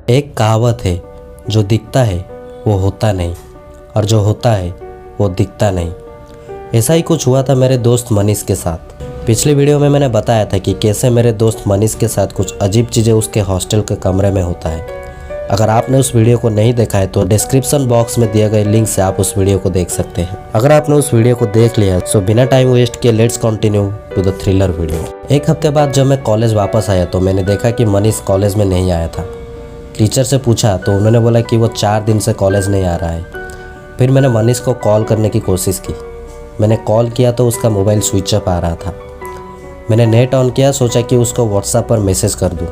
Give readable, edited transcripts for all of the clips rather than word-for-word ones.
एक कहावत है, जो दिखता है वो होता नहीं और जो होता है वो दिखता नहीं। ऐसा ही कुछ हुआ था मेरे दोस्त मनीष के साथ। पिछली वीडियो में मैंने बताया था कि कैसे मेरे दोस्त मनीष के साथ कुछ अजीब चीज़ें उसके हॉस्टल के कमरे में होता है। अगर आपने उस वीडियो को नहीं देखा है तो डिस्क्रिप्शन बॉक्स में दिए गए लिंक से आप उस वीडियो को देख सकते हैं। अगर आपने उस वीडियो को देख लिया तो बिना टाइम वेस्ट किए let's continue to the thriller video. एक हफ्ते बाद जब मैं कॉलेज वापस आया तो मैंने देखा कि मनीष कॉलेज में नहीं आया था। टीचर से पूछा तो उन्होंने बोला कि वो 4 दिन से कॉलेज नहीं आ रहा है। फिर मैंने मनीष को कॉल करने की कोशिश की। मैंने कॉल किया तो उसका मोबाइल स्विच ऑफ आ रहा था। मैंने नेट ऑन किया, सोचा कि उसको व्हाट्सएप पर मैसेज कर दूं।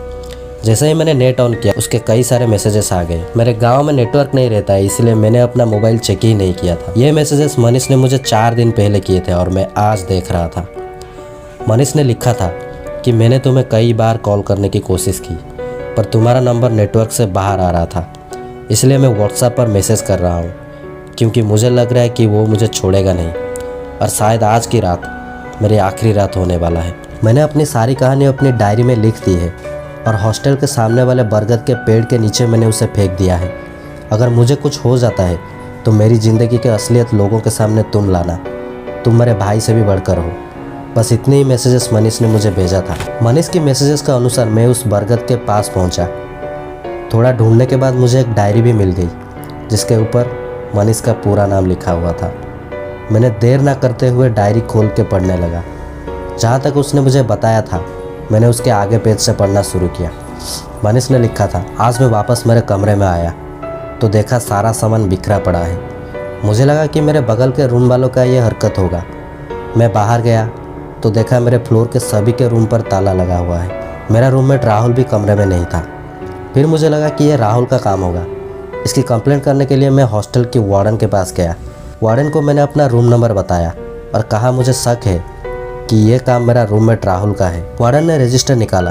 जैसे ही मैंने नेट ऑन किया उसके कई सारे मैसेजेस आ गए। मेरे गांव में नेटवर्क नहीं रहता है, इसलिए मैंने अपना मोबाइल चेक ही नहीं किया था। ये मैसेजेस मनीष ने मुझे 4 दिन पहले किए थे और मैं आज देख रहा था। मनीष ने लिखा था कि मैंने तुम्हें कई बार कॉल करने की कोशिश की पर तुम्हारा नंबर नेटवर्क से बाहर आ रहा था, इसलिए मैं व्हाट्सएप पर मैसेज कर रहा हूँ क्योंकि मुझे लग रहा है कि वो मुझे छोड़ेगा नहीं और शायद आज की रात मेरी आखिरी रात होने वाला है। मैंने अपनी सारी कहानी अपनी डायरी में लिख दी है और हॉस्टल के सामने वाले बरगद के पेड़ के नीचे मैंने उसे फेंक दिया है। अगर मुझे कुछ हो जाता है तो मेरी ज़िंदगी के असलियत लोगों के सामने तुम लाना। तुम मेरे भाई से भी बढ़कर हो। बस इतने ही मैसेजेस मनीष ने मुझे भेजा था। मनीष की मैसेजेस के अनुसार मैं उस बरगद के पास पहुंचा। थोड़ा ढूंढने के बाद मुझे एक डायरी भी मिल गई जिसके ऊपर मनीष का पूरा नाम लिखा हुआ था। मैंने देर ना करते हुए डायरी खोल के पढ़ने लगा। जहाँ तक उसने मुझे बताया था मैंने उसके आगे पेज से पढ़ना शुरू किया। मनीष ने लिखा था, आज मैं वापस मेरे कमरे में आया तो देखा सारा सामान बिखरा पड़ा है। मुझे लगा कि मेरे बगल के रूम वालों का ये हरकत होगा। मैं बाहर गया तो देखा मेरे फ्लोर के सभी के रूम पर ताला लगा हुआ है। मेरा रूममेट राहुल भी कमरे में नहीं था। फिर मुझे लगा कि यह राहुल का काम होगा। इसकी कंप्लेंट करने के लिए मैं हॉस्टल की वार्डन के पास गया। वार्डन को मैंने अपना रूम नंबर बताया और कहा मुझे शक है कि यह काम मेरा रूममेट राहुल का है। वार्डन ने रजिस्टर निकाला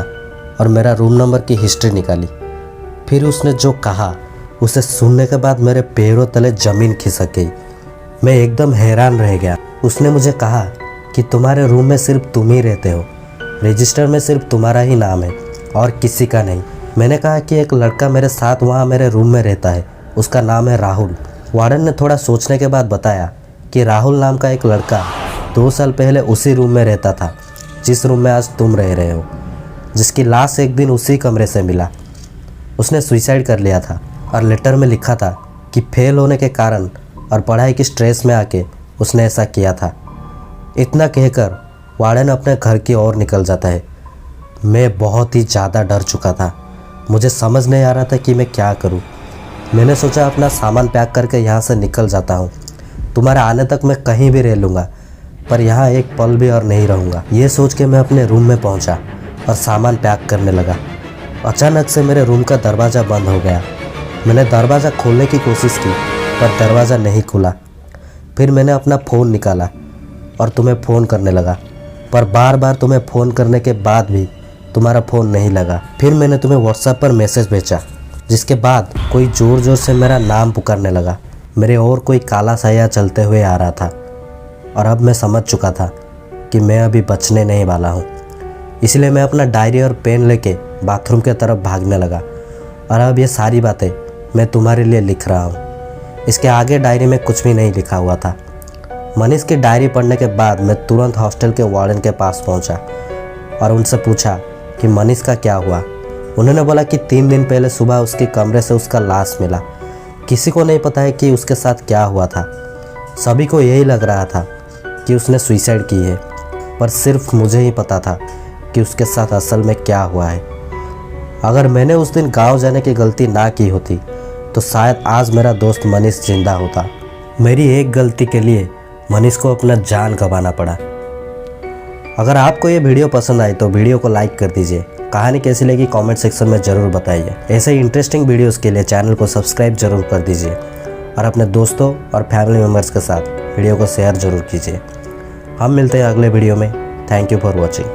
और मेरा रूम नंबर की हिस्ट्री निकाली। फिर उसने जो कहा उसे सुनने के बाद मेरे पैरों तले ज़मीन खिसक गई। मैं एकदम हैरान रह गया। उसने मुझे कहा कि तुम्हारे रूम में सिर्फ तुम ही रहते हो, रजिस्टर में सिर्फ तुम्हारा ही नाम है और किसी का नहीं। मैंने कहा कि एक लड़का मेरे साथ वहाँ मेरे रूम में रहता है, उसका नाम है राहुल। वार्डन ने थोड़ा सोचने के बाद बताया कि राहुल नाम का एक लड़का 2 साल पहले उसी रूम में रहता था जिस रूम में आज तुम रह रहे हो, जिसकी लाश एक दिन उसी कमरे से मिला। उसने सुसाइड कर लिया था और लेटर में लिखा था कि फेल होने के कारण और पढ़ाई की स्ट्रेस में आके उसने ऐसा किया था। इतना कहकर वार्डन अपने घर की ओर निकल जाता है। मैं बहुत ही ज़्यादा डर चुका था। मुझे समझ नहीं आ रहा था कि मैं क्या करूं। मैंने सोचा अपना सामान पैक करके यहाँ से निकल जाता हूँ। तुम्हारे आने तक मैं कहीं भी रह लूँगा पर यहाँ एक पल भी और नहीं रहूँगा। ये सोच के मैं अपने रूम में पहुँचा और सामान पैक करने लगा। अचानक से मेरे रूम का दरवाज़ा बंद हो गया। मैंने दरवाज़ा खोलने की कोशिश की पर दरवाज़ा नहीं खुला। फिर मैंने अपना फ़ोन निकाला और तुम्हें फ़ोन करने लगा पर बार बार तुम्हें फ़ोन करने के बाद भी तुम्हारा फ़ोन नहीं लगा। फिर मैंने तुम्हें व्हाट्सएप पर मैसेज भेजा जिसके बाद कोई ज़ोर ज़ोर से मेरा नाम पुकारने लगा। मेरे और कोई काला साया चलते हुए आ रहा था और अब मैं समझ चुका था कि मैं अभी बचने नहीं वाला हूँ। इसलिए मैं अपना डायरी और पेन लेके बाथरूम की तरफ भागने लगा और अब ये सारी बातें मैं तुम्हारे लिए लिख रहा हूँ। इसके आगे डायरी में कुछ भी नहीं लिखा हुआ था। मनीष की डायरी पढ़ने के बाद मैं तुरंत हॉस्टल के वार्डन के पास पहुंचा और उनसे पूछा कि मनीष का क्या हुआ। उन्होंने बोला कि 3 दिन पहले सुबह उसके कमरे से उसका लाश मिला। किसी को नहीं पता है कि उसके साथ क्या हुआ था। सभी को यही लग रहा था कि उसने सुसाइड की है पर सिर्फ मुझे ही पता था कि उसके साथ असल में क्या हुआ है। अगर मैंने उस दिन गाँव जाने की गलती ना की होती तो शायद आज मेरा दोस्त मनीष जिंदा होता। मेरी एक गलती के लिए मनीष को अपना जान गंवाना पड़ा। अगर आपको ये वीडियो पसंद आई तो वीडियो को लाइक कर दीजिए। कहानी कैसी लगी कमेंट सेक्शन में ज़रूर बताइए। ऐसे ही इंटरेस्टिंग वीडियोस के लिए चैनल को सब्सक्राइब जरूर कर दीजिए और अपने दोस्तों और फैमिली मेम्बर्स के साथ वीडियो को शेयर ज़रूर कीजिए। हम मिलते हैं अगले वीडियो में। Thank you for watching.